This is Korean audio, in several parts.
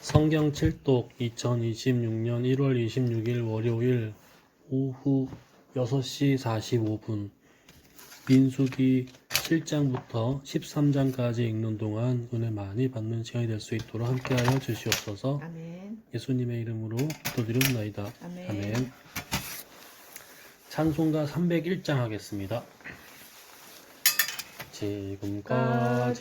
성경 칠독 2026년 1월 26일 월요일 오후 6시 45분 민수기 7장부터 13장까지 읽는 동안 은혜 많이 받는 시간이 될 수 있도록 함께하여 주시옵소서. 아멘. 예수님의 이름으로 기도드립나이다. 아멘. 아멘. 찬송가 301장 하겠습니다. 지금까지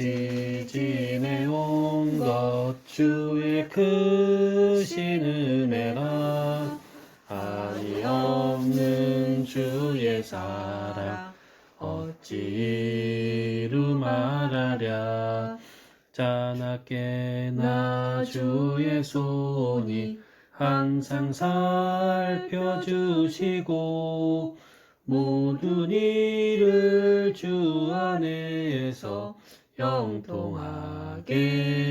지내온 것 주의 크신 은혜라 한이 없는 주의 사랑 어찌 이루 말하랴. 자나깨나 주의 손이 항상 살펴주시고 모든 일을 주 안에서 형통하게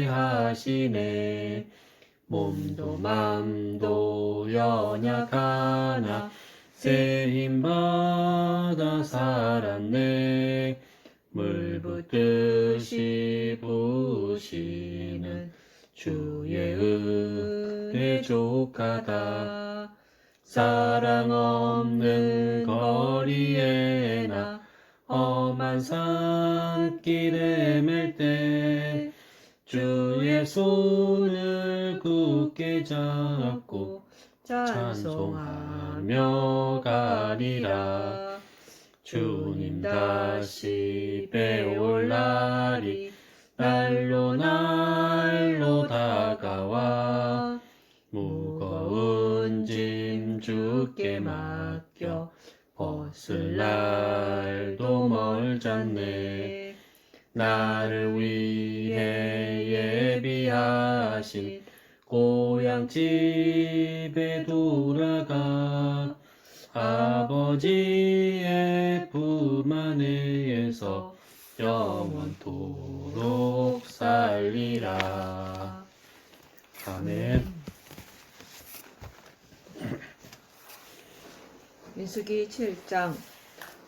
하시네. 몸도 맘도 연약하나 새 힘받아 살았네. 물 붓듯이 부으시는 주의 은혜 족하다. 사랑 없는 거리에나 험한 산길에 맬 때 주의 손을 굳게 잡고 찬송하며 가리라. 주님 다시 배올 날이 날로 날로 다가와 무거운 짐 주께 맡겨 벗을 날도 멀잖네. 나를 위해 예비하신 고향 집에 돌아가 아버지의 품 안에서 영원토록 살리라. 아멘. 민수기 7장.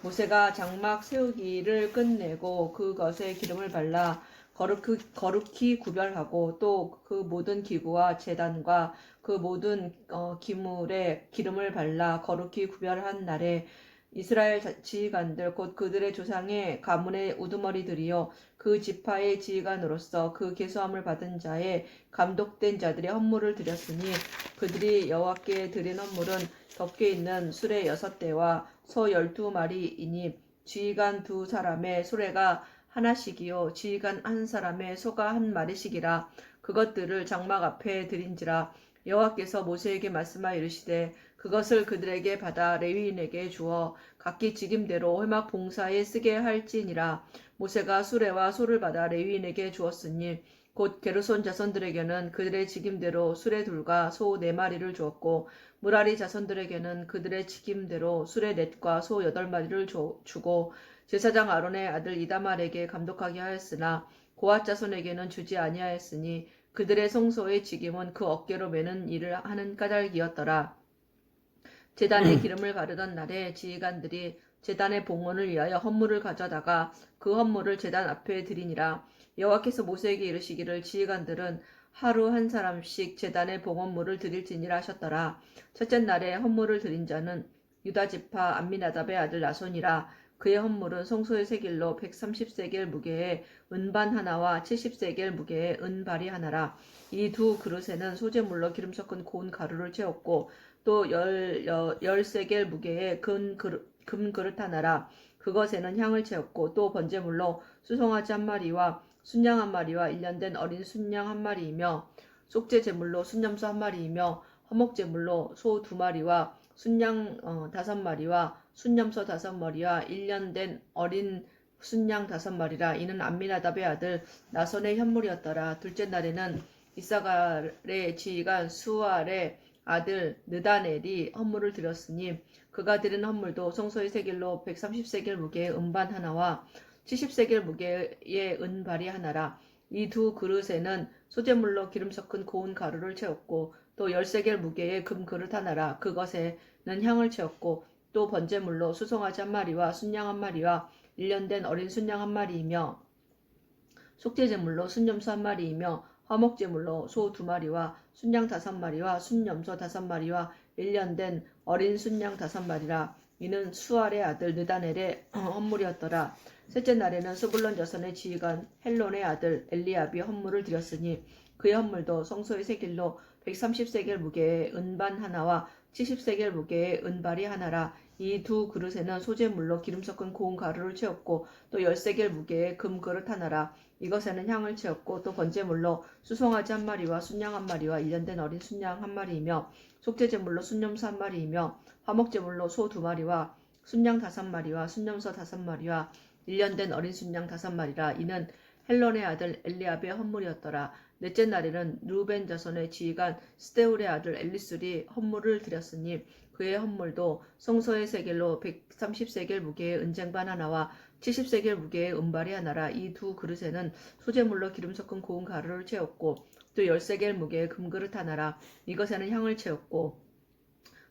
모세가 장막 세우기를 끝내고 그것에 기름을 발라 거룩히 구별하고 또 그 모든 기구와 제단과 그 모든 기물에 기름을 발라 거룩히 구별한 날에 이스라엘 지휘관들 곧 그들의 조상의 가문의 우두머리들이요 그 지파의 지휘관으로서 그 계수함을 받은 자의 감독된 자들의 헌물을 드렸으니 그들이 여호와께 드린 헌물은 덮개 있는 수레 6대와 소 12마리이니 지휘관 2사람의 수레가 하나씩이요 지휘관 1사람의 소가 1마리씩이라. 그것들을 장막 앞에 드린지라. 여호와께서 모세에게 말씀하여 이르시되 그것을 그들에게 받아 레위인에게 주어 각기 직임대로 회막 봉사에 쓰게 할지니라. 모세가 수레와 소를 받아 레위인에게 주었으니 곧 게르손 자손들에게는 그들의 직임대로 수레 2과 소 4마리를 주었고 무라리 자손들에게는 그들의 직임대로 수레 4과 소 8마리를 주고 제사장 아론의 아들 이다말에게 감독하게 하였으나 고앗 자손에게는 주지 아니하였으니 그들의 성소의 직임은 그 어깨로 매는 일을 하는 까닭이었더라. 제단에 기름을 바르던 날에 지휘관들이 제단의 봉헌을 위하여 헌물을 가져다가 그 헌물을 제단 앞에 드리니라. 여호와께서 모세에게 이르시기를 지휘관들은 하루 1사람씩 제단의 봉헌물을 드릴지니라 하셨더라. 첫째 날에 헌물을 드린 자는 유다 지파 암미나답의 아들 나손이라. 그의 헌물은 성소의 세길로 130세겔 무게의 은반 하나와 70세겔 무게의 은발이 하나라. 이 2 그릇에는 소재물로 기름 섞은 고운 가루를 채웠고 또 10세겔 무게의 금 그릇 하나라. 그것에는 향을 채웠고 또 번제물로 수송아지 1마리와 순양 1마리와 1년 된 어린 순양 1마리이며 속죄 제물로 순염소 1마리이며 화목제물로 소 2마리와 순양 5마리와 순염소 5마리와 1년 된 어린 순양 5마리라. 이는 암미나답의 아들 나손의 현물이었더라. 둘째 날에는 이사갈의 지휘관 수알의 아들 느다넬이 헌물을 드렸으니 그가 드린 헌물도 성소의 세길로 130세겔 무게의 은반 하나와 70세겔 무게의 은발이 하나라. 이 2 그릇에는 소재물로 기름 섞은 고운 가루를 채웠고 또 10세겔 무게의 금 그릇 하나라. 그것에는 향을 채웠고 또 번제물로 수송아지 1마리와 순양 1마리와 1년 된 어린 순양 1마리이며 속죄제물로 순염소 1마리이며 화목제물로 소 2마리와 순양 5마리와 순염소 5마리와 1년 된 어린 순양 5마리라. 이는 수알의 아들 느다넬의 헌물이었더라. 셋째 날에는 스불론 자손의 지휘관 헬론의 아들 엘리압이 헌물을 드렸으니 그의 헌물도 성소의 세길로 130세겔 무게의 은반 하나와 70세겔 무게의 은발이 하나라. 이 두 그릇에는 소재물로 기름 섞은 고운 가루를 채웠고 또 10세겔 무게의 금 그릇 하나라. 이것에는 향을 채웠고 또 번제물로 수송아지 1마리와 순양 1마리와 1년 된 어린 순양 1마리이며 속죄제물로 순염소 1마리이며 화목제물로 소 2마리와 순양 5마리와 순염소 5마리와 1년 된 어린 순양 5마리라. 이는 헬론의 아들 엘리압의 헌물이었더라. 넷째 날에는 루벤 자손의 지휘관 스데울의 아들 엘리술이 헌물을 드렸으니 그의 헌물도 성소의 세겔로 130세겔 무게의 은쟁반 하나와 70세겔 무게의 은발이 하나라. 이 두 그릇에는 소재물로 기름 섞은 고운 가루를 채웠고 또 10세겔 무게의 금그릇 하나라. 이것에는 향을 채웠고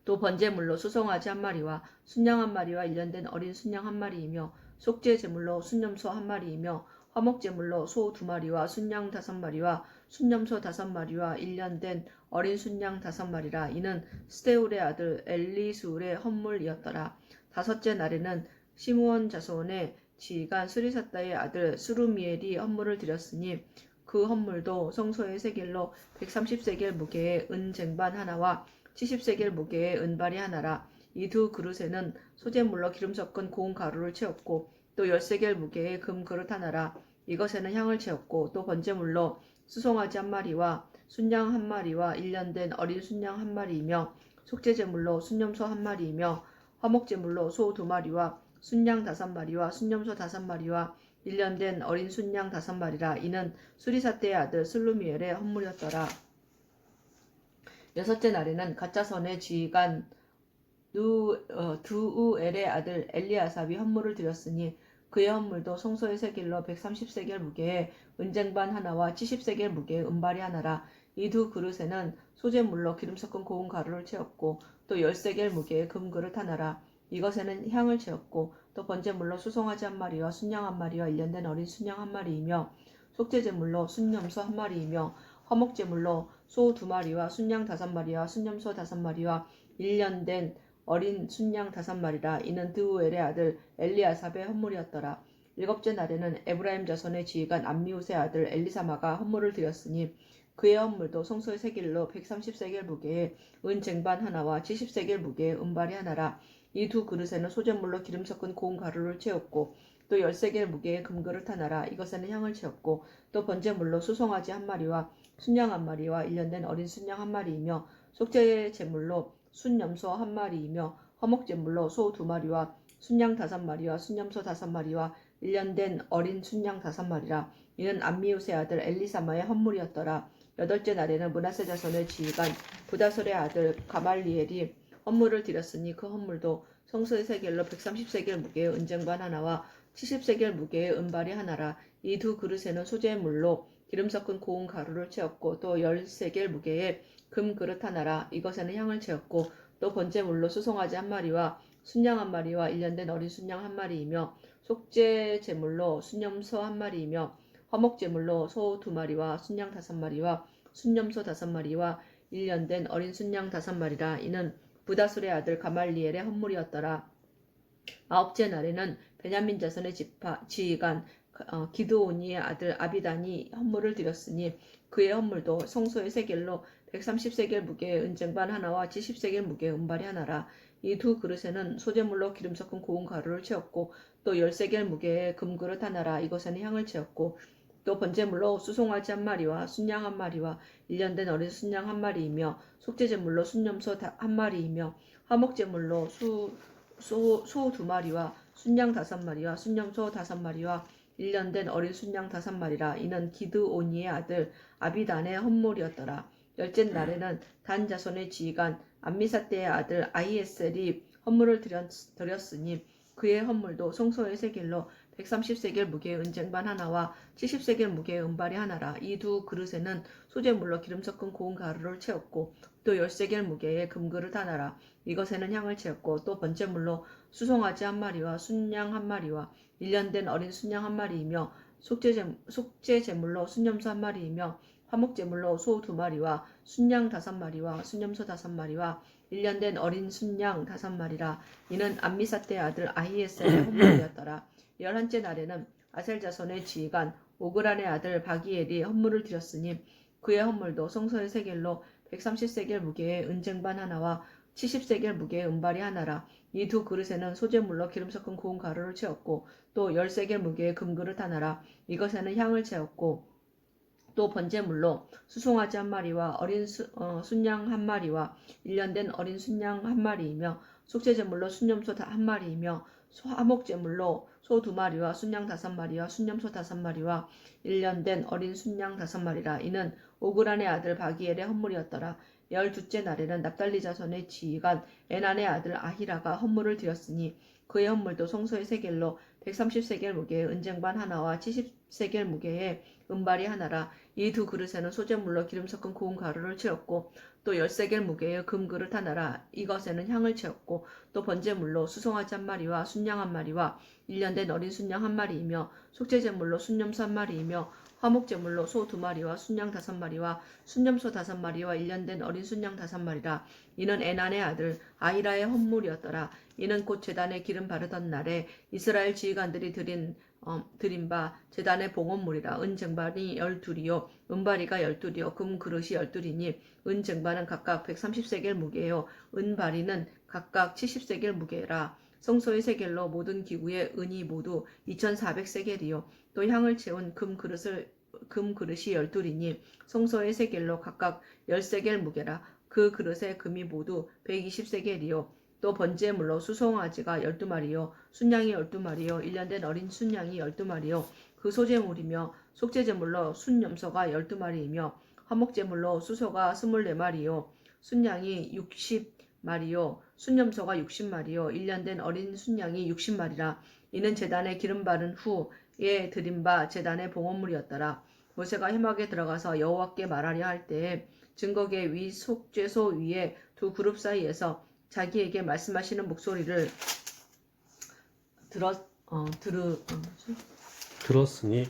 또 번제물로 수송아지 1마리와 순양 1마리와 1년 된 어린 순양 1마리이며 속죄 제물로 순염소 1마리이며 화목제물로 소 2마리와 순양 5마리와 순염소 5마리와 1년 된 어린 순양 5마리라. 이는 스데울의 아들 엘리수울의 헌물이었더라. 다섯째 날에는 시므온 자손의 지휘관 수리사다의 아들 스루미엘이 헌물을 드렸으니 그 헌물도 성소의 세겔로 130세겔 무게의 은쟁반 하나와 70세겔 무게의 은발이 하나라. 이 두 그릇에는 소재물로 기름 섞은 고운 가루를 채웠고 또 10세겔 무게의 금 그릇 하나라. 이것에는 향을 채웠고 또 번제물로 수송아지 1마리와 순양 1마리와 1년 된 어린 순양 1마리이며 속죄제물로 순염소 1마리이며 화목제물로 소 2마리와 순양 5마리와 순염소 5마리와 1년 된 어린 순양 5마리라. 이는 수리사대의 아들 슬루미엘의 헌물이었더라. 여섯째 날에는 갓자선의 지휘관 두우엘의 아들 엘리아삽이 헌물을 드렸으니 그의 헌물도 성소의 세겔로 130세겔 무게의 은쟁반 하나와 70세겔 무게의 은발이 하나라. 이 두 그릇에는 소재물로 기름 섞은 고운 가루를 채웠고 또 10세겔 무게의 금그릇 하나라. 이것에는 향을 채웠고 또 번제물로 수송아지 1마리와 순양 1마리와 1년 된 어린 순양 1마리이며 속죄제물로 순염소 1마리이며 화목제물로 소 2마리와 순양 5마리와 순염소 5마리와 1년 된 어린 순양 5마리라. 이는 드우엘의 아들 엘리아삽의 헌물이었더라. 일곱째 날에는 에브라임 자손의 지휘관 암미웃의 아들 엘리사마가 헌물을 드렸으니 그의 헌물도 성소의 세겔로 130세겔 무게의 은쟁반 하나와 70세겔 무게의 은발이 하나라. 이 두 그릇에는 소재물로 기름 섞은 고운 가루를 채웠고 또 10세겔 무게의 금그릇 하나라. 이것에는 향을 채웠고 또 번제물로 수송아지 1마리와 순양 1마리와 1년 된 어린 순양 1마리이며 속죄 제물로 순염소 1마리이며 화목제물로 소 2마리와 순양 5마리와 순염소 5마리와 1년 된 어린 순양 5마리라. 이는 암미웃의 아들 엘리사마의 헌물이었더라. 여덟째 날에는 므낫세 자손의 지휘관 부다솔의 아들 가말리엘이 헌물을 드렸으니 그 헌물도 성소의 세겔로 130세겔 무게의 은쟁반 하나와 70세겔 무게의 은발이 하나라. 이 두 그릇에는 소재물로 기름 섞은 고운 가루를 채웠고 또 10세겔 무게의 금 그릇 하나라. 이것에는 향을 채웠고 또 번제물로 수송아지 1마리와 순양 1마리와 1년 된 어린 순양 1마리이며 속죄 제물로 순염소 1마리이며 화목제물로 소 2마리와 순양 5마리와 순염소 5마리와 1년 된 어린 순양 5마리라. 이는 부다술의 아들 가말리엘의 헌물이었더라. 아홉째 날에는 베냐민 자손의 지휘관 기드오니의 아들 아비단이 헌물을 드렸으니 그의 헌물도 성소의 세겔로 130세겔 무게의 은쟁반 하나와 70세겔 무게의 은발이 하나라. 이 두 그릇에는 소재물로 기름 섞은 고운 가루를 채웠고 또 10세겔 무게의 금그릇 하나라. 이것에는 향을 채웠고 또 번제물로 수송아지 1마리와 순양 1마리와 1년 된 어린 순양 1마리이며 속죄제물로 순염소 1마리이며 화목제물로 소 2마리와 순양 5마리와 순염소 5마리와 1년 된 어린 순양 5마리라. 이는 기드오니의 아들 아비단의 헌물이었더라. 열째 날에는 단 자손의 지휘관 암미사대의 아들 아히에셀이 헌물을 드렸으니 그의 헌물도 성소의 세겔로 130세겔 무게의 은쟁반 하나와 70세겔 무게의 은발이 하나라. 이 두 그릇에는 소재물로 기름 섞은 고운 가루를 채웠고 또 10세겔 무게의 금그릇 하나라. 이것에는 향을 채웠고 또 번제물로 수송아지 1마리와 순양 1마리와 1년 된 어린 순양 1마리이며 속죄 제물로 순염소 1마리이며 화목제물로 소 2마리와 순양 5마리와 순염소 5마리와 1년 된 어린 순양 5마리라. 이는 암미사떼의 아들 아히에셀의 헌물이었더라. 11째 날에는 아셀 자손의 지휘관 오그란의 아들 바기엘이 헌물을 드렸으니 그의 헌물도 성소의 세겔로 130세겔 무게의 은쟁반 하나와 70세겔 무게의 은발이 하나라. 이 두 그릇에는 소재물로 기름 섞은 고운 가루를 채웠고 또 10세겔 무게의 금그릇 하나라. 이것에는 향을 채웠고 또 번제물로 수송아지 1마리와 어린 순양 1마리와 1년 된 어린 순양 1마리이며 속죄제물로 순염소 1마리이며 화목제물로 소 2마리와 순양 5마리와 순염소 5마리와 1년 된 어린 순양 5마리라. 이는 오그란의 아들 바기엘의 헌물이었더라. 12째 날에는 납달리 자손의 지휘관 에난의 아들 아히라가 헌물을 드렸으니 그의 헌물도 성소의 세겔로 130세겔 무게의 은쟁반 하나와 70세겔 무게의 은발이 하나라. 이 두 그릇에는 소재물로 기름 섞은 고운 가루를 채웠고 또 10세겔 무게의 금그릇 하나라. 이것에는 향을 채웠고 또 번제물로 수송아지 1마리와 순양 1마리와 1년 된 어린 순양 1마리이며 속죄제물로 순염소 1마리이며 화목제물로 소 2마리와 순양 5마리와 순염소 5마리와 1년 된 어린 순양 5마리라. 이는 에난의 아들 아히라의 헌물이었더라. 이는 곧 제단에 기름 바르던 날에 이스라엘 지휘관들이 드린 바 제단의 봉헌물이라. 은쟁반이 12이요 은바리가 12이요 금그릇이 12이니 은쟁반은 각각 130세겔 무게요 은바리는 각각 70세겔 무게라. 성소의 세겔로 모든 기구의 은이 모두 2400세겔이요 또 향을 채운 금그릇이 12이니 성소의 세겔로 각각 10세겔 무게라. 그 그릇의 금이 모두 120세겔이요 또 번제물로 수송아지가 12마리요 순양이 12마리요 1년 된 어린 순양이 12마리요 그 소제물이며 속죄제물로 순염소가 12마리이며 화목제물로 수소가 24마리요 순양이 60마리요 순염소가 60마리요 1년 된 어린 순양이 60마리라. 이는 제단에 기름 바른 후에 드린 바 제단의 봉헌물이었더라. 모세가 회막에 들어가서 여호와께 말하려 할 때에 증거계 위 속죄소 위에 두 그룹 사이에서 자기에게 말씀하시는 목소리를 들었으니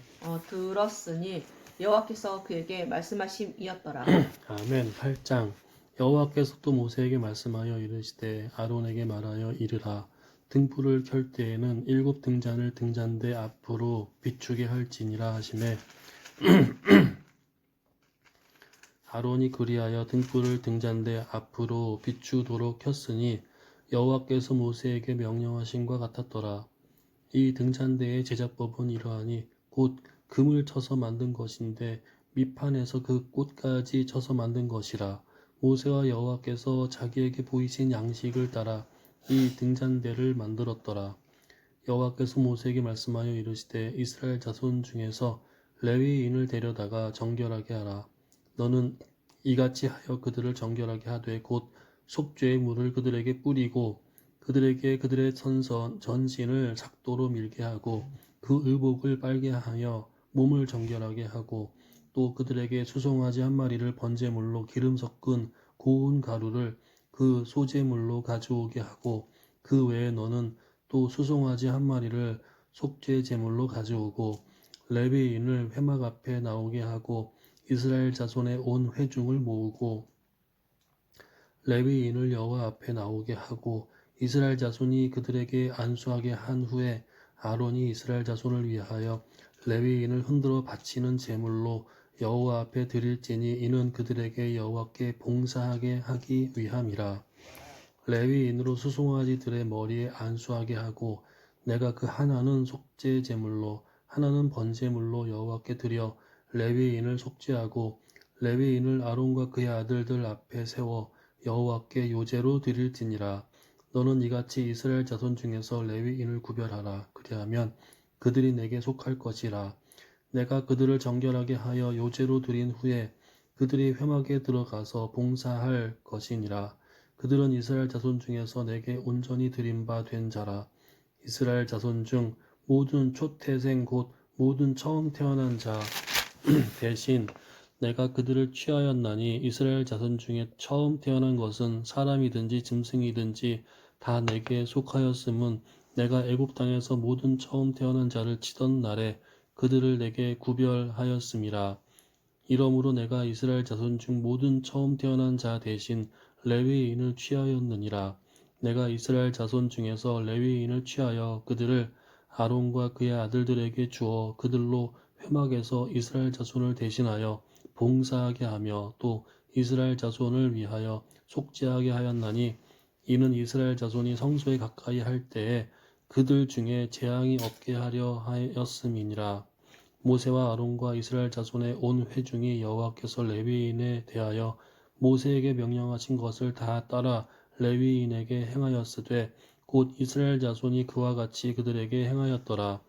여호와께서 그에게 말씀하심이었더라. 아멘. 8장. 여호와께서 또 모세에게 말씀하여 이르시되 아론에게 말하여 이르라. 등불을 켤 때에는 7 등잔을 등잔대 앞으로 비추게 할지니라 하시매 아론이 그리하여 등불을 등잔대 앞으로 비추도록 켰으니 여호와께서 모세에게 명령하신과 같았더라. 이 등잔대의 제작법은 이러하니 곧 금을 쳐서 만든 것인데 밑판에서 그 꽃까지 쳐서 만든 것이라. 모세와 여호와께서 자기에게 보이신 양식을 따라 이 등잔대를 만들었더라. 여호와께서 모세에게 말씀하여 이르시되 이스라엘 자손 중에서 레위인을 데려다가 정결하게 하라. 너는 이같이 하여 그들을 정결하게 하되 곧 속죄의 물을 그들에게 뿌리고 그들에게 그들의 전신을 삭도로 밀게 하고 그 의복을 빨게 하여 몸을 정결하게 하고 또 그들에게 수송아지 1마리를 번제물로 기름 섞은 고운 가루를 그 소제물로 가져오게 하고 그 외에 너는 또 수송아지 1마리를 속죄 제물로 가져오고 레위인을 회막 앞에 나오게 하고 이스라엘 자손의 온 회중을 모으고 레위인을 여호와 앞에 나오게 하고 이스라엘 자손이 그들에게 안수하게 한 후에 아론이 이스라엘 자손을 위하여 레위인을 흔들어 바치는 제물로 여호와 앞에 드릴지니 이는 그들에게 여호와께 봉사하게 하기 위함이라. 레위인으로 수송아지들의 머리에 안수하게 하고 내가 그 하나는 속죄 제물로 하나는 번제물로 여호와께 드려 레위인을 속죄하고 레위인을 아론과 그의 아들들 앞에 세워 여호와께 요제로 드릴지니라. 너는 이같이 이스라엘 자손 중에서 레위인을 구별하라. 그리하면 그들이 내게 속할 것이라. 내가 그들을 정결하게 하여 요제로 드린 후에 그들이 회막에 들어가서 봉사할 것이니라. 그들은 이스라엘 자손 중에서 내게 온전히 드린 바 된 자라. 이스라엘 자손 중 모든 초태생 곧 모든 처음 태어난 자 대신 내가 그들을 취하였나니 이스라엘 자손 중에 처음 태어난 것은 사람이든지 짐승이든지 다 내게 속하였음은 내가 애굽 땅에서 모든 처음 태어난 자를 치던 날에 그들을 내게 구별하였음이라. 이러므로 내가 이스라엘 자손 중 모든 처음 태어난 자 대신 레위인을 취하였느니라. 내가 이스라엘 자손 중에서 레위인을 취하여 그들을 아론과 그의 아들들에게 주어 그들로 회막에서 이스라엘 자손을 대신하여 봉사하게 하며 또 이스라엘 자손을 위하여 속죄하게 하였나니 이는 이스라엘 자손이 성소에 가까이 할 때에 그들 중에 재앙이 없게 하려 하였음이니라. 모세와 아론과 이스라엘 자손의 온 회중이 여호와께서 레위인에 대하여 모세에게 명령하신 것을 다 따라 레위인에게 행하였으되 곧 이스라엘 자손이 그와 같이 그들에게 행하였더라.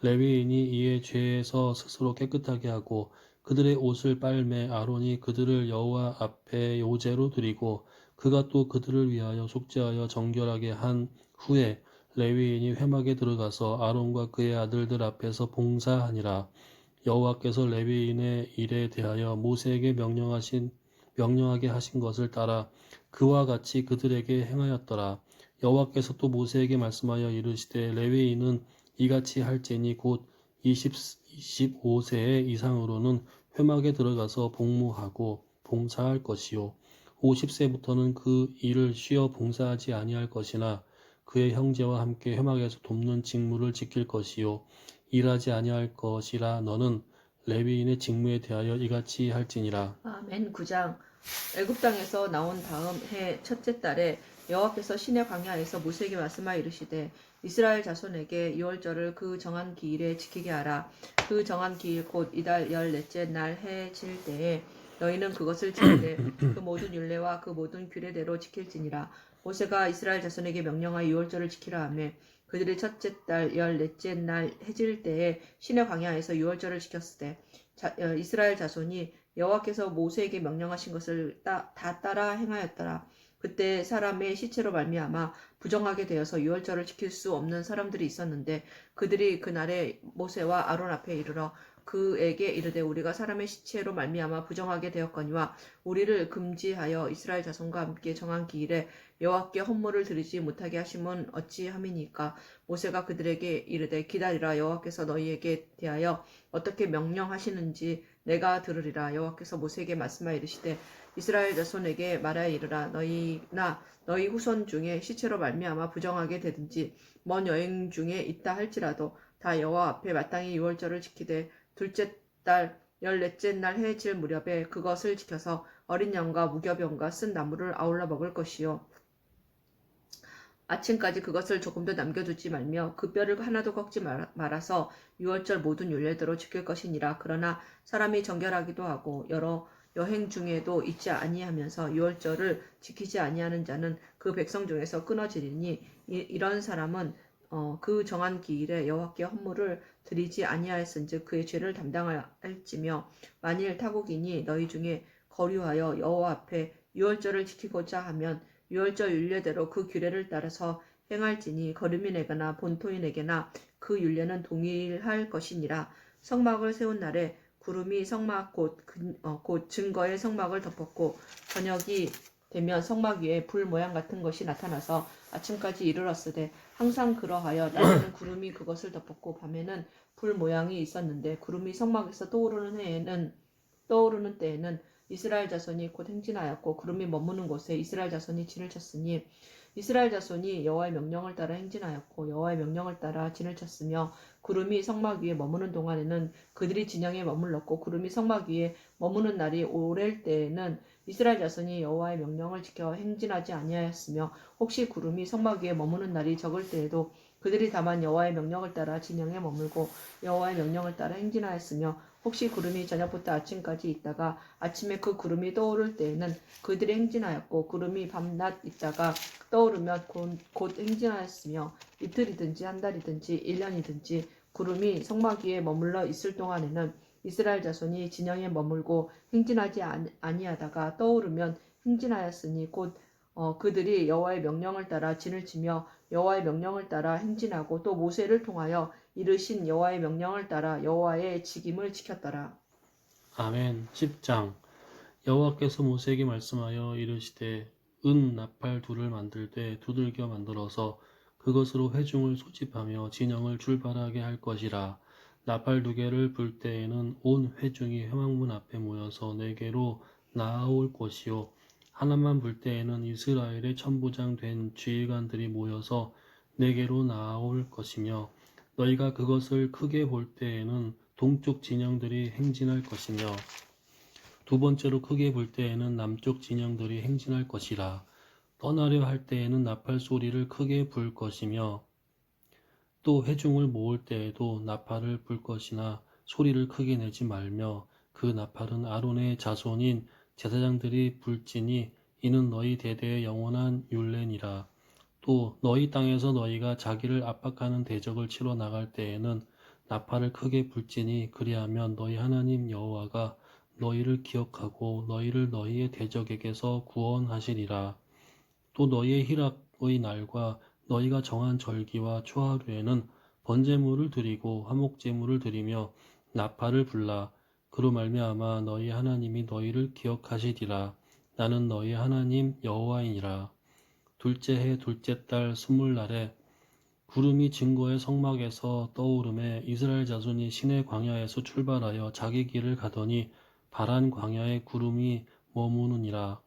레위인이 이에 죄에서 스스로 깨끗하게 하고 그들의 옷을 빨매 아론이 그들을 여호와 앞에 요제로 드리고 그가 또 그들을 위하여 속죄하여 정결하게 한 후에 레위인이 회막에 들어가서 아론과 그의 아들들 앞에서 봉사하니라. 여호와께서 레위인의 일에 대하여 모세에게 명령하게 하신 것을 따라 그와 같이 그들에게 행하였더라. 여호와께서 또 모세에게 말씀하여 이르시되 레위인은 이같이 할지니 곧 25세 이상으로는 회막에 들어가서 복무하고 봉사할 것이요 50세부터는 그 일을 쉬어 봉사하지 아니할 것이나 그의 형제와 함께 회막에서 돕는 직무를 지킬 것이요 일하지 아니할 것이라. 너는 레위인의 직무에 대하여 이같이 할지니라. 아멘. 9장. 애굽 땅에서 나온 다음 해 첫째 달에 여호와께서 시내 광야에서 모세에게 말씀하여 이르시되 이스라엘 자손에게 유월절을 그 정한 기일에 지키게 하라. 그 정한 기일 곧 이달 14째 날 해 질 때에 너희는 그것을 지키되 그 모든 율례와 그 모든 규례대로 지킬지니라. 모세가 이스라엘 자손에게 명령하여 유월절을 지키라 하며 그들이 첫째 달 14째 날 해질 때에 시내 광야에서 유월절을 지켰으되 이스라엘 자손이 여호와께서 모세에게 명령하신 것을 다 따라 행하였더라. 그때 사람의 시체로 말미암아 부정하게 되어서 유월절을 지킬 수 없는 사람들이 있었는데 그들이 그날에 모세와 아론 앞에 이르러 그에게 이르되 우리가 사람의 시체로 말미암아 부정하게 되었거니와 우리를 금지하여 이스라엘 자손과 함께 정한 기일에 여호와께 헌물을 드리지 못하게 하심은 어찌함이니까. 모세가 그들에게 이르되 기다리라. 여호와께서 너희에게 대하여 어떻게 명령하시는지 내가 들으리라. 여호와께서 모세에게 말씀하여 이르시되 이스라엘 자손에게 말하여 이르라. 너희나 너희 후손 중에 시체로 말미암아 부정하게 되든지 먼 여행 중에 있다 할지라도 다 여호와 앞에 마땅히 유월절을 지키되 둘째 달 14째 날 해질 무렵에 그것을 지켜서 어린 양과 무교병과 쓴 나물을 아울러 먹을 것이요 아침까지 그것을 조금도 남겨두지 말며 그 뼈를 하나도 꺾지 말아서 유월절 모든 율례대로 지킬 것이니라. 그러나 사람이 정결하기도 하고 여러 여행 중에도 있지 아니하면서 유월절을 지키지 아니하는 자는 그 백성 중에서 끊어지리니 이런 사람은 그 정한 기일에 여호와께 헌물을 드리지 아니하였은즉 그의 죄를 담당할지며 만일 타국인이 너희 중에 거류하여 여호와 앞에 유월절을 지키고자 하면 유월절 율례대로 그 규례를 따라서 행할지니 거류민에게나 본토인에게나 그 율례는 동일할 것이니라. 성막을 세운 날에 구름이 성막 곧 증거의 성막을 덮었고 저녁이 되면 성막 위에 불 모양 같은 것이 나타나서 아침까지 이르렀으되 항상 그러하여 낮에는 구름이 그것을 덮었고 밤에는 불 모양이 있었는데 구름이 성막에서 떠오르는 때에는 이스라엘 자손이 곧 행진하였고 구름이 머무는 곳에 이스라엘 자손이 진을 쳤으니 이스라엘 자손이 여호와의 명령을 따라 행진하였고 여호와의 명령을 따라 진을 쳤으며 구름이 성막 위에 머무는 동안에는 그들이 진영에 머물렀고 구름이 성막 위에 머무는 날이 오랠 때에는 이스라엘 자손이 여호와의 명령을 지켜 행진하지 아니하였으며 혹시 구름이 성막 위에 머무는 날이 적을 때에도 그들이 다만 여호와의 명령을 따라 진영에 머물고 여호와의 명령을 따라 행진하였으며 혹시 구름이 저녁부터 아침까지 있다가 아침에 그 구름이 떠오를 때에는 그들이 행진하였고 구름이 밤낮 있다가 떠오르면 곧 행진하였으며 이틀이든지 한 달이든지 1년이든지 구름이 성막 위에 머물러 있을 동안에는 이스라엘 자손이 진영에 머물고 행진하지 아니하다가 떠오르면 행진하였으니 곧 그들이 여호와의 명령을 따라 진을 치며 여호와의 명령을 따라 행진하고 또 모세를 통하여 이르신 여호와의 명령을 따라 여호와의 직임을 지켰더라. 아멘. 10장. 여호와께서 모세에게 말씀하여 이르시되 은 나팔 둘을 만들되 두들겨 만들어서 그것으로 회중을 소집하며 진영을 출발하게 할 것이라. 나팔 2개를 불 때에는 온 회중이 회막문 앞에 모여서 내게로 나아올 것이요 하나만 불 때에는 이스라엘의 천부장 된 지휘관들이 모여서 내게로 나아올 것이며 너희가 그것을 크게 볼 때에는 동쪽 진영들이 행진할 것이며 2번째로 크게 불 때에는 남쪽 진영들이 행진할 것이라. 떠나려 할 때에는 나팔 소리를 크게 불 것이며 또 회중을 모을 때에도 나팔을 불 것이나 소리를 크게 내지 말며 그 나팔은 아론의 자손인 제사장들이 불지니 이는 너희 대대의 영원한 율례니라. 또 너희 땅에서 너희가 자기를 압박하는 대적을 치러 나갈 때에는 나팔을 크게 불지니 그리하면 너희 하나님 여호와가 너희를 기억하고 너희를 너희의 대적에게서 구원하시리라. 또 너희의 희락의 날과 너희가 정한 절기와 초하루에는 번제물을 드리고 화목제물을 드리며 나팔을 불라. 그로 말미암아 너희 하나님이 너희를 기억하시리라. 나는 너희 하나님 여호와이니라. 둘째 해 둘째 달 스물날에 구름이 증거의 성막에서 떠오르매 이스라엘 자손이 시내 광야에서 출발하여 자기 길을 가더니 바란 광야에 구름이 머무느니라.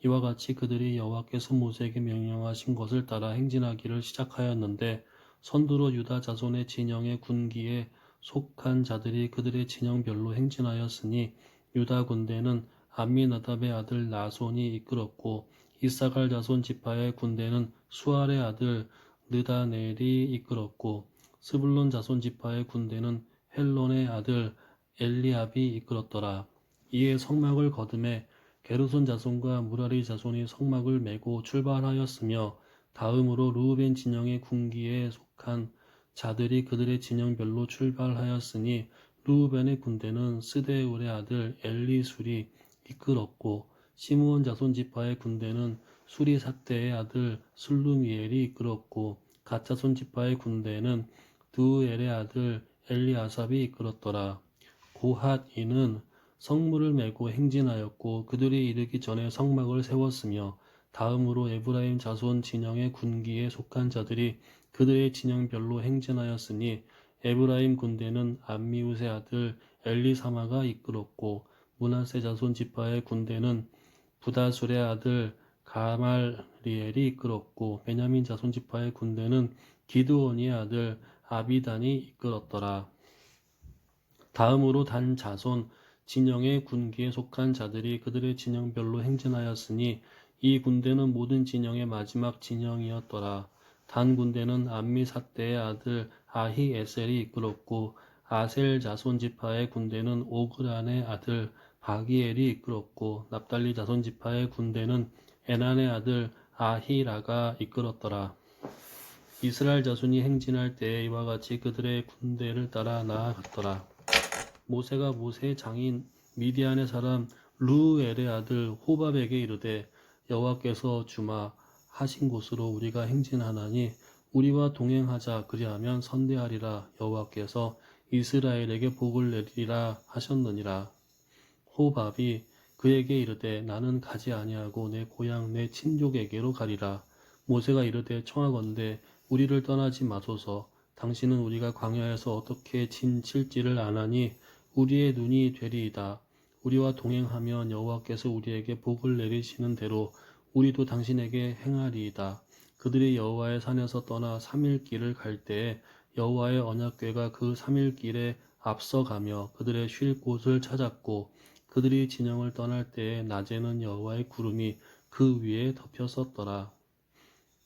이와 같이 그들이 여호와께서 모세에게 명령하신 것을 따라 행진하기를 시작하였는데 선두로 유다 자손의 진영의 군기에 속한 자들이 그들의 진영별로 행진하였으니 유다 군대는 암미나답의 아들 나손이 이끌었고 이사갈 자손 지파의 군대는 수알의 아들 느다넬이 이끌었고 스불론 자손 지파의 군대는 헬론의 아들 엘리압이 이끌었더라. 이에 성막을 거두매 게르손 자손과 무라리 자손이 성막을 메고 출발하였으며 다음으로 르우벤 진영의 군기에 속한 자들이 그들의 진영별로 출발하였으니 르우벤의 군대는 스데울의 아들 엘리술이 이끌었고 시므온 자손 지파의 군대는 수리삿대의 아들 슬루미엘이 이끌었고 갓 자손 지파의 군대는 드우엘의 아들 엘리아삽이 이끌었더라. 고핫이는 성물을 메고 행진하였고 그들이 이르기 전에 성막을 세웠으며 다음으로 에브라임 자손 진영의 군기에 속한 자들이 그들의 진영별로 행진하였으니 에브라임 군대는 암미우스의 아들 엘리사마가 이끌었고 므낫세 자손 지파의 군대는 부다술의 아들 가말리엘이 이끌었고 베냐민 자손 지파의 군대는 기드온의 아들 아비단이 이끌었더라. 다음으로 단 자손 진영의 군기에 속한 자들이 그들의 진영별로 행진하였으니 이 군대는 모든 진영의 마지막 진영이었더라. 단 군대는 암미삿대의 아들 아히에셀이 이끌었고 아셀 자손 지파의 군대는 오그란의 아들 바기엘이 이끌었고 납달리 자손 지파의 군대는 에난의 아들 아히라가 이끌었더라. 이스라엘 자손이 행진할 때에 이와 같이 그들의 군대를 따라 나아갔더라. 모세가 모세의 장인 미디안의 사람 르우엘의 아들 호밥에게 이르되 여호와께서 주마 하신 곳으로 우리가 행진하나니 우리와 동행하자 그리하면 선대하리라. 여호와께서 이스라엘에게 복을 내리리라 하셨느니라. 호밥이 그에게 이르되 나는 가지 아니하고 내 고향 내 친족에게로 가리라. 모세가 이르되 청하건대 우리를 떠나지 마소서. 당신은 우리가 광야에서 어떻게 진칠지를 아나니 우리의 눈이 되리이다. 우리와 동행하면 여호와께서 우리에게 복을 내리시는 대로 우리도 당신에게 행하리이다. 그들이 여호와의 산에서 떠나 3일 길을 갈 때에 여호와의 언약궤가 그 3일 길에 앞서가며 그들의 쉴 곳을 찾았고 그들이 진영을 떠날 때에 낮에는 여호와의 구름이 그 위에 덮였었더라.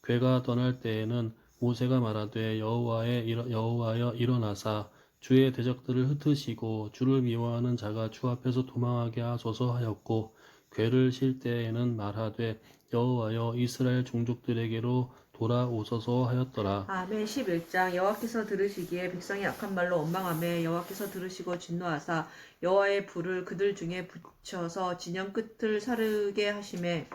궤가 떠날 때에는 모세가 말하되 여호와여 일어나사 주의 대적들을 흩으시고 주를 미워하는 자가 주 앞에서 도망하게 하소서 하였고 궤를 실 때에는 말하되 여호와여 이스라엘 종족들에게로 돌아오소서 하였더라. 아멘. 11장 여호와께서 들으시기에 백성이 악한 말로 원망하며 여호와께서 들으시고 진노하사 여호와의 불을 그들 중에 붙여서 진영 끝을 사르게 하시매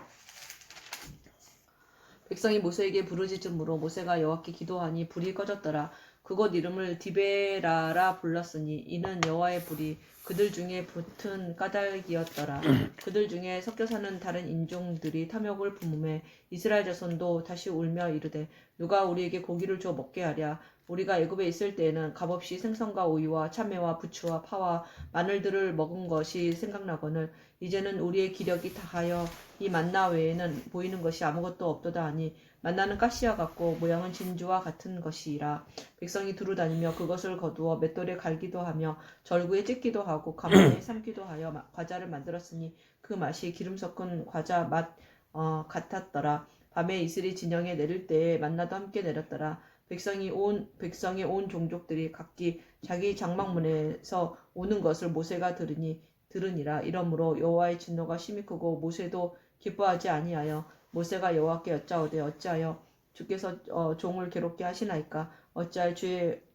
백성이 모세에게 부르짖음으로 모세가 여호와께 기도하니 불이 꺼졌더라. 그곳 이름을 디베라라 불렀으니 이는 여호와의 불이 그들 중에 붙은 까닭이었더라. 그들 중에 섞여 사는 다른 인종들이 탐욕을 품음에 이스라엘 자손도 다시 울며 이르되 누가 우리에게 고기를 주어 먹게 하랴. 우리가 애굽에 있을 때에는 값없이 생선과 오이와 참외와 부추와 파와 마늘들을 먹은 것이 생각나거늘 이제는 우리의 기력이 다하여 이 만나 외에는 보이는 것이 아무것도 없도다 하니 만나는 가시와 같고 모양은 진주와 같은 것이라. 백성이 두루 다니며 그것을 거두어 맷돌에 갈기도 하며 절구에 찢기도 하고 가마에 삶기도 하여 과자를 만들었으니 그 맛이 기름 섞은 과자 맛 같았더라. 밤에 이슬이 진영에 내릴 때에 만나도 함께 내렸더라. 백성의 온 종족들이 각기 자기 장막문에서 오는 것을 모세가 들으니라. 이러므로 여호와의 진노가 심히 크고 모세도 기뻐하지 아니하여 모세가 여호와께 여짜오되 어찌하여 주께서 종을 괴롭게 하시나이까. 어찌하여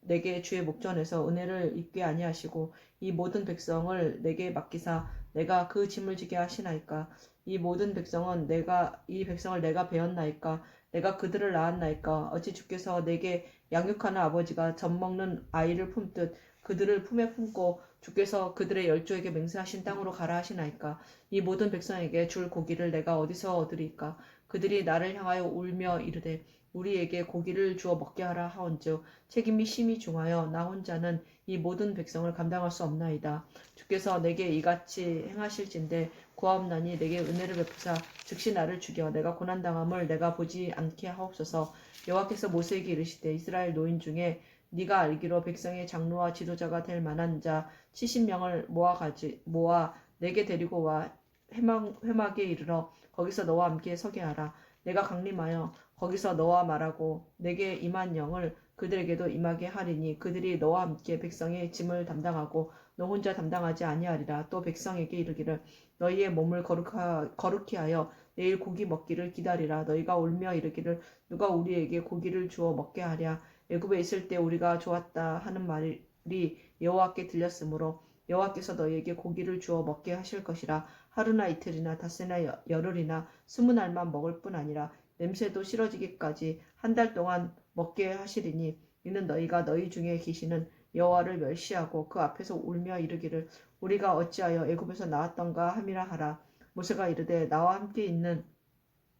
내게 주의 목전에서 은혜를 입게 아니하시고 이 모든 백성을 내게 맡기사 내가 그 짐을 지게 하시나이까. 이 백성을 내가 배웠나이까. 내가 그들을 낳았나이까. 어찌 주께서 내게 양육하는 아버지가 젖먹는 아이를 품듯 그들을 품에 품고 주께서 그들의 열조에게 맹세하신 땅으로 가라 하시나이까. 이 모든 백성에게 줄 고기를 내가 어디서 얻으리까. 그들이 나를 향하여 울며 이르되 우리에게 고기를 주어 먹게 하라 하온즉 책임이 심히 중하여 나 혼자는 이 모든 백성을 감당할 수 없나이다. 주께서 내게 이같이 행하실진대 구하옵나니 내게 은혜를 베푸사 즉시 나를 죽여 내가 고난당함을 내가 보지 않게 하옵소서. 여호와께서 모세에게 이르시되 이스라엘 노인 중에 네가 알기로 백성의 장로와 지도자가 될 만한 자 70명을 모아 내게 데리고 와 회막에 이르러 거기서 너와 함께 서게 하라. 내가 강림하여 거기서 너와 말하고 내게 임한 영을 그들에게도 임하게 하리니 그들이 너와 함께 백성의 짐을 담당하고 너 혼자 담당하지 아니하리라. 또 백성에게 이르기를 너희의 몸을 거룩히 하여 내일 고기 먹기를 기다리라. 너희가 울며 이르기를 누가 우리에게 고기를 주어 먹게 하랴. 애굽에 있을 때 우리가 좋았다 하는 말이 여호와께 들렸으므로 여호와께서 너희에게 고기를 주어 먹게 하실 것이라. 하루나 이틀이나 닷새나 열흘이나 20날만 먹을 뿐 아니라 냄새도 싫어지기까지 한 달 동안 먹게 하시리니 이는 너희가 너희 중에 계시는 여호와를 멸시하고 그 앞에서 울며 이르기를 우리가 어찌하여 애굽에서 나왔던가 함이라 하라. 모세가 이르되 나와 함께 있는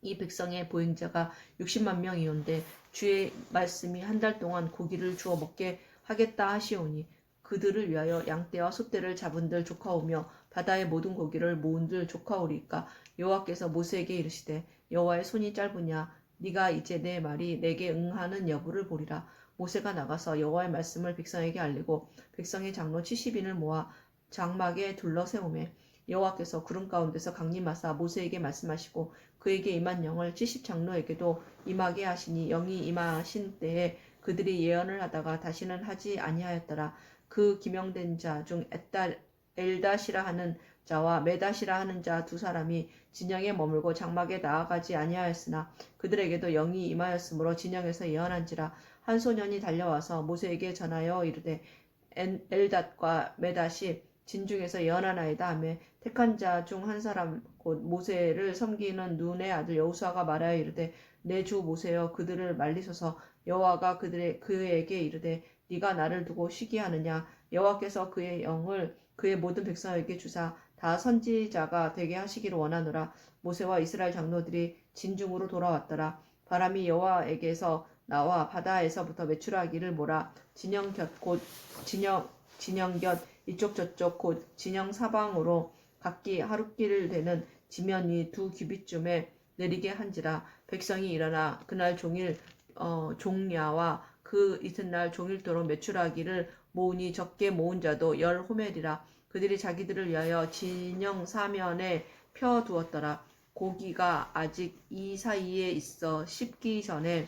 이 백성의 보행자가 60만 명이온데 주의 말씀이 한 달 동안 고기를 주어 먹게 하겠다 하시오니 그들을 위하여 양떼와 소떼를 잡은들 조카오며 바다의 모든 고기를 모은들 조카오리까. 여호와께서 모세에게 이르시되 여호와의 손이 짧으냐 네가 이제 내 말이 내게 응하는 여부를 보리라. 모세가 나가서 여호와의 말씀을 백성에게 알리고 백성의 장로 70인을 모아 장막에 둘러 세우매 여호와께서 구름 가운데서 강림하사 모세에게 말씀하시고 그에게 임한 영을 70장로에게도 임하게 하시니 영이 임하신 때에 그들이 예언을 하다가 다시는 하지 아니하였더라. 그 기명된 자 중 엘다시라 하는 자와 메다시라 하는 자 두 사람이 진영에 머물고 장막에 나아가지 아니하였으나 그들에게도 영이 임하였으므로 진영에서 예언한지라. 한 소년이 달려와서 모세에게 전하여 이르되 엘닷과 메닷이 진중에서 예언하나이다 하며 택한 자 중 한 사람 곧 모세를 섬기는 눈의 아들 여호수아가 말하여 이르되 내 주 모세여 그들을 말리소서. 여호와가 그에게 이르되 네가 나를 두고 쉬게 하느냐. 여호와께서 그의 영을 그의 모든 백성에게 주사 다 선지자가 되게 하시기를 원하노라. 모세와 이스라엘 장로들이 진중으로 돌아왔더라. 바람이 여호와에게서 나와 바다에서부터 메추라기를 몰아 진영 곁 이쪽 저쪽 곧 진영 사방으로 각기 하룻길 되는 지면 위 2규빗쯤에 내리게 한지라. 백성이 일어나 그날 종일 종야와 그 이튿날 종일토록 메추라기를 모으니 적게 모은 자도 10호멜이라. 그들이 자기들을 위하여 진영 사면에 펴 두었더라. 고기가 아직 이 사이에 있어 식기 전에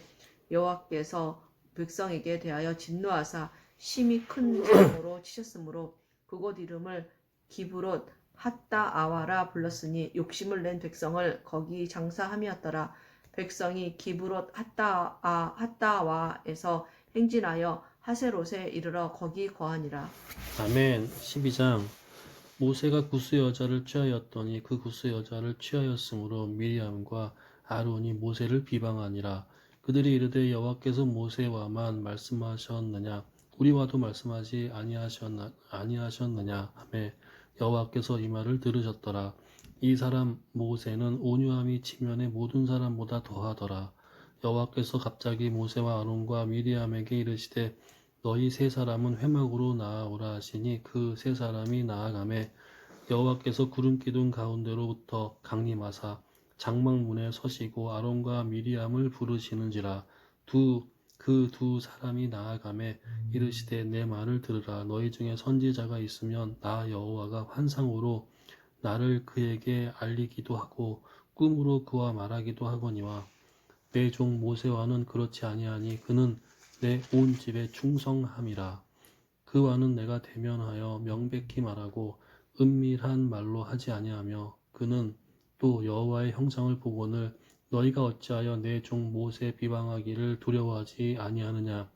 여호와께서 백성에게 대하여 진노하사 심히 큰 재앙으로 치셨으므로 그곳 이름을 기브롯 핫다아와라 불렀으니 욕심을 낸 백성을 거기 장사함이었더라. 백성이 기브롯 핫다아와에서 행진하여 하세롯에 이르러 거기 거하니라. 아멘. 12장. 모세가 구스 여자를 취하였더니 그 구스 여자를 취하였으므로 미리암과 아론이 모세를 비방하니라. 그들이 이르되 여호와께서 모세와만 말씀하셨느냐. 우리와도 말씀하지 아니하셨느냐 하매 여호와께서 이 말을 들으셨더라. 이 사람 모세는 온유함이 지면의 모든 사람보다 더하더라. 여호와께서 갑자기 모세와 아론과 미리암에게 이르시되 너희 세 사람은 회막으로 나아오라 하시니 그 세 사람이 나아가매 여호와께서 구름 기둥 가운데로부터 강림하사 장막문에 서시고 아론과 미리암을 부르시는지라 그 두 사람이 나아가매 이르시되 내 말을 들으라. 너희 중에 선지자가 있으면 나 여호와가 환상으로 나를 그에게 알리기도 하고 꿈으로 그와 말하기도 하거니와 내 종 모세와는 그렇지 아니하니 그는 내 온 집에 충성함이라. 그와는 내가 대면하여 명백히 말하고 은밀한 말로 하지 아니하며 그는 또 여호와의 형상을 보거늘 너희가 어찌하여 내 종 모세 비방하기를 두려워하지 아니하느냐.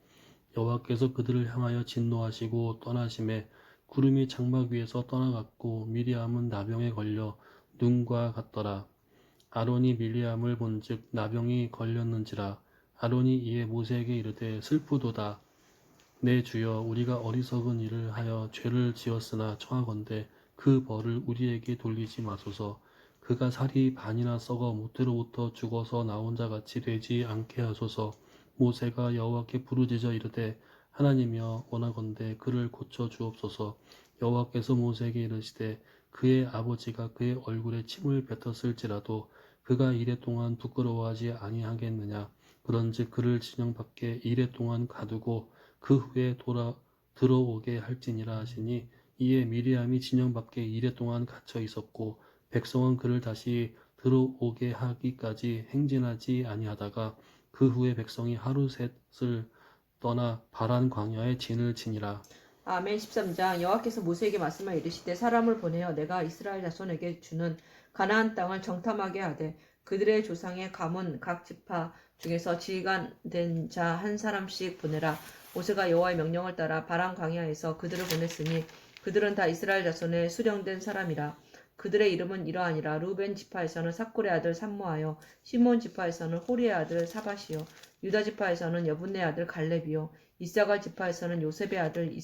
여호와께서 그들을 향하여 진노하시고 떠나심에 구름이 장막 위에서 떠나갔고 미리암은 나병에 걸려 눈과 같더라. 아론이 미리암을 본즉 나병이 걸렸는지라. 아론이 이에 모세에게 이르되 슬프도다. 내 주여 우리가 어리석은 일을 하여 죄를 지었으나 청하건대 그 벌을 우리에게 돌리지 마소서. 그가 살이 반이나 썩어 모태로부터 죽어서 나온 자 같이 되지 않게 하소서. 모세가 여호와께 부르짖어 이르되 하나님이여 원하건대 그를 고쳐 주옵소서. 여호와께서 모세에게 이르시되 그의 아버지가 그의 얼굴에 침을 뱉었을지라도 그가 이레 동안 부끄러워하지 아니하겠느냐. 그런즉 그를 진영 밖에 이레 동안 가두고 그 후에 들어오게 할지니라 하시니 이에 미리암이 진영 밖에 이레 동안 갇혀 있었고 백성은 그를 다시 들어오게 하기까지 행진하지 아니하다가 그 후에 백성이 하루 셋을 떠나 바란 광야에 진을 치니라. 아멘. 13장. 여호와께서 모세에게 말씀하 이르시되 사람을 보내어 내가 이스라엘 자손에게 주는 가나안 땅을 정탐하게 하되 그들의 조상의 가문 각 지파 중에서 지휘관된 자 한 사람씩 보내라. 모세가 여호와의 명령을 따라 바란 광야에서 그들을 보냈으니 그들은 다 이스라엘 자손의 수령된 사람이라. 그들의 이름은 이러하니라. 루벤 지파에서는 삭골의 아들 삼모하여, 시몬 지파에서는 호리의 아들 사밧이요, 유다 지파에서는 여분네 아들 갈렙이요, 이사갈 지파에서는 요셉의 아들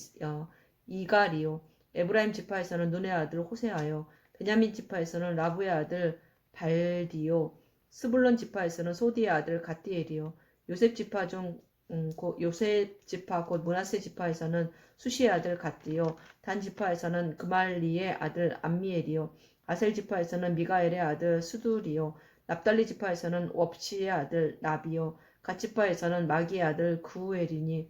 이갈이요, 에브라임 지파에서는 눈의 아들 호세아요, 베냐민 지파에서는 라부의 아들 발디요, 스불론 지파에서는 소디의 아들 갓디엘이요, 요셉 지파 곧 므낫세 지파에서는 수시의 아들 갓디요, 단 지파에서는 그말리의 아들 암미엘이요, 아셀 지파에서는 미가엘의 아들 수두리요, 납달리 지파에서는 웁시의 아들 나비요, 갓 지파에서는 마기의 아들 구엘이니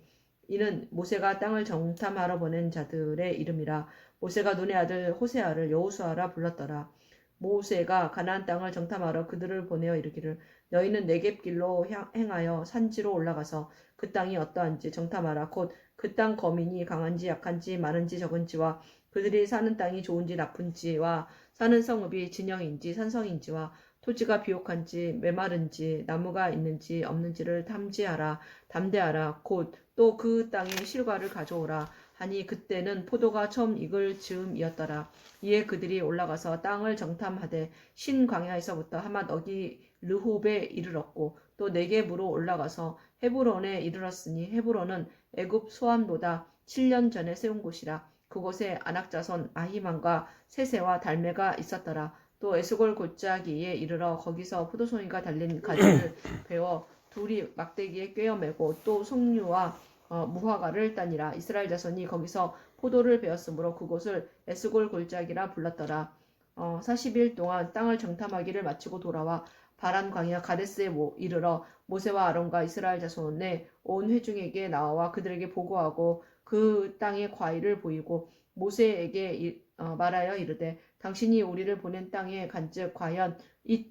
이는 모세가 땅을 정탐하러 보낸 자들의 이름이라. 모세가 눈의 아들 호세아를 여호수아라 불렀더라. 모세가 가나안 땅을 정탐하러 그들을 보내어 이르기를 너희는 네겝길로 행하여 산지로 올라가서 그 땅이 어떠한지 정탐하라. 곧 그 땅 거민이 강한지 약한지 많은지 적은지와 그들이 사는 땅이 좋은지 나쁜지와 사는 성읍이 진영인지 산성인지와 토지가 비옥한지 메마른지 나무가 있는지 없는지를 담대하라. 곧 또 그 땅의 실과를 가져오라 하니 그때는 포도가 처음 익을 즈음이었더라. 이에 그들이 올라가서 땅을 정탐하되 신 광야에서부터 하맛 어기 르홉에 이르렀고 또 네겝으로 올라가서 헤브론에 이르렀으니 헤브론은 애굽 소안보다 7년 전에 세운 곳이라. 그곳에 아낙자손 아히만과 세세와 달메가 있었더라. 또 에스골 골짜기에 이르러 거기서 포도송이가 달린 가지를 베어 둘이 막대기에 꿰어매고 또 송류와 무화과를 따니라. 이스라엘 자손이 거기서 포도를 베었으므로 그곳을 에스골 골짜기라 불렀더라. 40일 동안 땅을 정탐하기를 마치고 돌아와 바란 광야 가데스에 이르러 모세와 아론과 이스라엘 자손의 온 회중에게 나와 그들에게 보고하고 그 땅의 과일을 보이고 모세에게 말하여 이르되 당신이 우리를 보낸 땅에 간즉 과연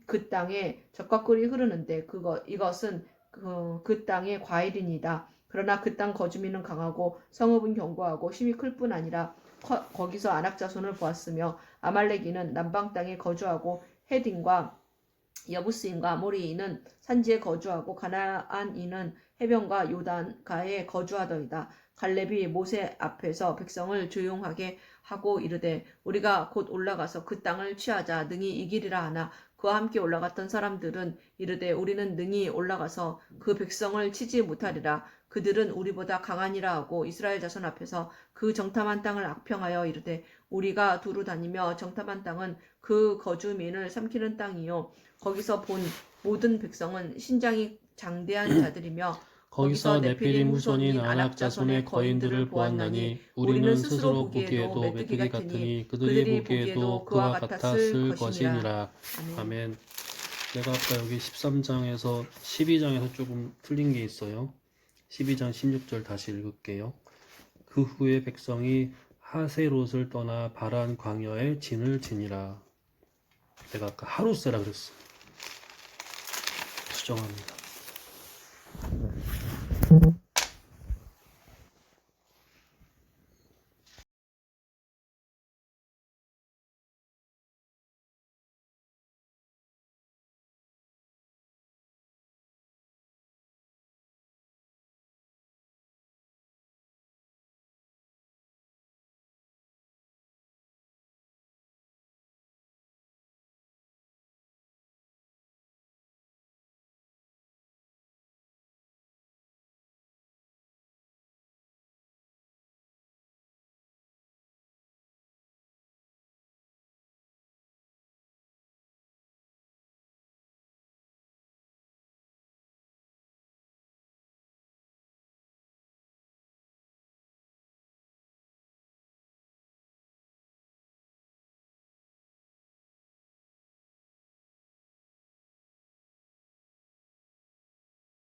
그 땅에 젖과 꿀이 흐르는데 이것은 그 땅의 과일이니이다. 그러나 그 땅 거주민은 강하고 성읍은 견고하고 힘이 클 뿐 아니라 거기서 아낙 자손을 보았으며 아말렉인은 남방 땅에 거주하고 헤딘과 여부스인과 아모리인은 산지에 거주하고 가나안인은 해변과 요단가에 거주하더이다. 갈렙이 모세 앞에서 백성을 조용하게 하고 이르되 우리가 곧 올라가서 그 땅을 취하자 능히 이기리라 하나 그와 함께 올라갔던 사람들은 이르되 우리는 능히 올라가서 그 백성을 치지 못하리라. 그들은 우리보다 강하니라 하고 이스라엘 자손 앞에서 그 정탐한 땅을 악평하여 이르되 우리가 두루 다니며 정탐한 땅은 그 거주민을 삼키는 땅이요 거기서 본 모든 백성은 신장이 장대한 자들이며 거기서 네피림 후손인 아낙 자손의 거인들을 보았나니 우리는 스스로 보기에도 메뚜기 같으니 그들이 보기에도 그와 같았을 것이니라. 아멘. 내가 아까 여기 13장에서 12장에서 조금 틀린 게 있어요. 12장 16절 다시 읽을게요. 그 후에 백성이 하세롯을 떠나 바란 광야에 진을 지니라. 내가 아까 하루세라 그랬어. 수정합니다.